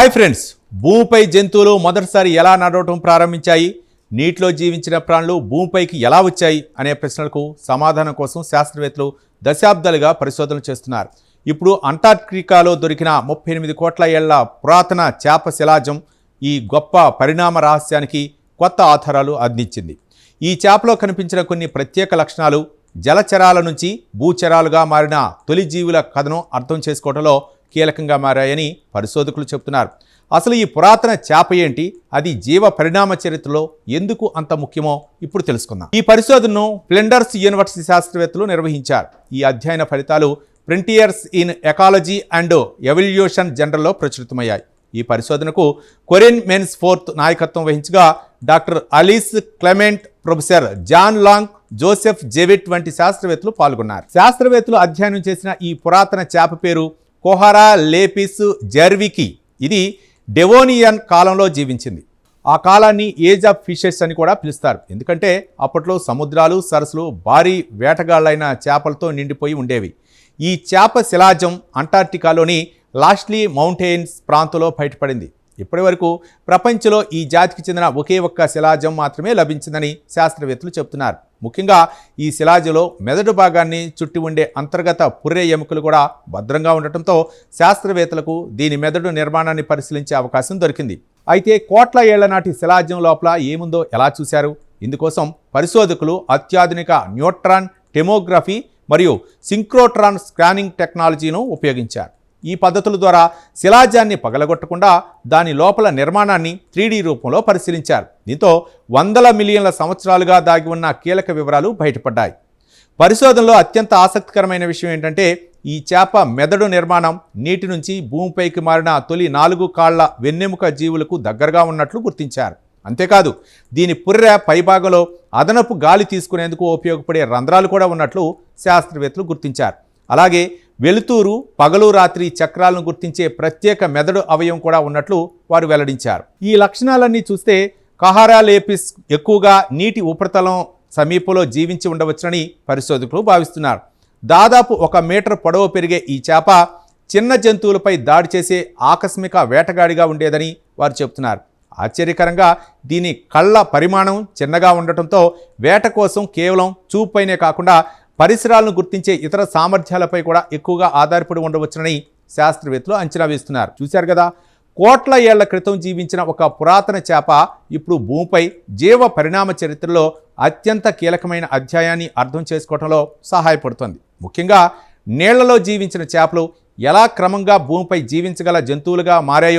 Hi friends, భూమిపై జంతువులు మొదటిసారి ఎలా నడవటం ప్రారంభించాయి, నీటిలో జీవించిన ప్రాణులు భూమిపైకి ఎలా వచ్చాయి అనే ప్రశ్నలకు సమాధానం కోసం శాస్త్రవేత్తలు దశాబ్దాలుగా పరిశోధనలు చేస్తున్నారు. ఇప్పుడు అంటార్క్టికాలో దొరికిన 38 కోట్ల ఏళ్ల పురాతన చేప శిలాజం ఈ గొప్ప పరిణామ రహస్యానికి కొత్త ఆధారాలు అందించింది. ఈ చేపలో కనిపించిన కొన్ని ప్రత్యేక లక్షణాలు జలచరాల నుంచి భూచరాలుగా మారిన తొలి జీవుల కథను అర్థం చేసుకోవడంలో కీలకంగా మారాయని పరిశోధకులు చెబుతున్నారు. అసలు ఈ పురాతన చేప ఏంటి, అది జీవ పరిణామ చరిత్రలో ఎందుకు అంత ముఖ్యమో ఇప్పుడు తెలుసుకుందాం. ఈ పరిశోధనను ఫ్లిండర్స్ యూనివర్సిటీ శాస్త్రవేత్తలు నిర్వహించారు. ఈ అధ్యయన ఫలితాలు Frontiers in Ecology and Evolution జర్నల్లో ప్రచురితమయ్యాయి. ఈ పరిశోధనకు కొరిన్ మెన్స్ ఫోర్త్ నాయకత్వం వహించగా doctor Alice Clement, professor John Long, Joseph Jewitt వంటి శాస్త్రవేత్తలు పాల్గొన్నారు. శాస్త్రవేత్తలు అధ్యయనం చేసిన ఈ పురాతన చేప పేరు కోహారా లేపిస్ జెర్వికి. ఇది డెవోనియన్ కాలంలో జీవించింది. ఆ కాలాన్ని ఏజ్ ఆఫ్ ఫిషెస్ అని కూడా పిలుస్తారు, ఎందుకంటే అప్పట్లో సముద్రాలు, సరస్సులు భారీ వేటగాళ్లైన చేపలతో నిండిపోయి ఉండేవి. ఈ చేప శిలాజం అంటార్క్టికాలోని లాస్ట్లీ మౌంటైన్స్ ప్రాంతంలో బయటపడింది. ఇప్పటి వరకు ప్రపంచంలో ఈ జాతికి చెందిన ఒకే ఒక్క శిలాజం మాత్రమే లభించిందని శాస్త్రవేత్తలు చెబుతున్నారు. ముఖ్యంగా ఈ శిలాజంలో మెదడు భాగాన్ని చుట్టి ఉండే అంతర్గత పుర్రె ఎముకలు కూడా భద్రంగా ఉండటంతో శాస్త్రవేత్తలకు దీని మెదడు నిర్మాణాన్ని పరిశీలించే అవకాశం దొరికింది. అయితే కోట్ల ఏళ్ల నాటి శిలాజం లోపల ఏముందో ఎలా చూశారు? ఇందుకోసం పరిశోధకులు అత్యాధునిక న్యూట్రాన్ టెమోగ్రఫీ మరియు సింక్రోట్రాన్ స్కానింగ్ టెక్నాలజీను ఉపయోగించారు. ఈ పద్ధతుల ద్వారా శిలాజాన్ని పగలగొట్టకుండా దాని లోపల నిర్మాణాన్ని 3D రూపంలో పరిశీలించారు. దీంతో వందల మిలియన్ల సంవత్సరాలుగా దాగి ఉన్న కీలక వివరాలు బయటపడ్డాయి. పరిశోధనలో అత్యంత ఆసక్తికరమైన విషయం ఏంటంటే, ఈ చేప మెదడు నిర్మాణం నీటి నుంచి భూమిపైకి మారిన తొలి 4 కాళ్ల వెన్నెముక జీవులకు దగ్గరగా ఉన్నట్లు గుర్తించారు. అంతేకాదు, దీని పుర్రె పైభాగంలో అదనపు గాలి తీసుకునేందుకు ఉపయోగపడే రంధ్రాలు కూడా ఉన్నట్లు శాస్త్రవేత్తలు గుర్తించారు. అలాగే వెలుతురు, పగలు, రాత్రి చక్రాలను గుర్తించే ప్రత్యేక మెదడు అవయవం కూడా ఉన్నట్లు వారు వెల్లడించారు. ఈ లక్షణాలన్నీ చూస్తే కోహారా లేపిస్ ఎక్కువగా నీటి ఉపరితలం సమీపంలో జీవించి ఉండవచ్చునని పరిశోధకులు భావిస్తున్నారు. దాదాపు 1 మీటర్ పొడవు పెరిగే ఈ చేప చిన్న జంతువులపై దాడి చేసే ఆకస్మిక వేటగాడిగా ఉండేదని వారు చెబుతున్నారు. ఆశ్చర్యకరంగా దీని కళ్ళ పరిమాణం చిన్నగా ఉండటంతో వేట కోసం కేవలం చూపుపైనే కాకుండా పరిసరాలను గుర్తించే ఇతర సామర్థ్యాలపై కూడా ఎక్కువగా ఆధారపడి ఉండవచ్చునని శాస్త్రవేత్తలు అంచనా వేస్తున్నారు. చూశారు కదా, కోట్ల ఏళ్ల క్రితం జీవించిన ఒక పురాతన చేప ఇప్పుడు భూమిపై జీవ పరిణామ చరిత్రలో అత్యంత కీలకమైన అధ్యాయాన్ని అర్థం చేసుకోవడంలో సహాయపడుతుంది. ముఖ్యంగా నీళ్లలో జీవించిన చేపలు ఎలా క్రమంగా భూమిపై జీవించగల జంతువులుగా మారాయో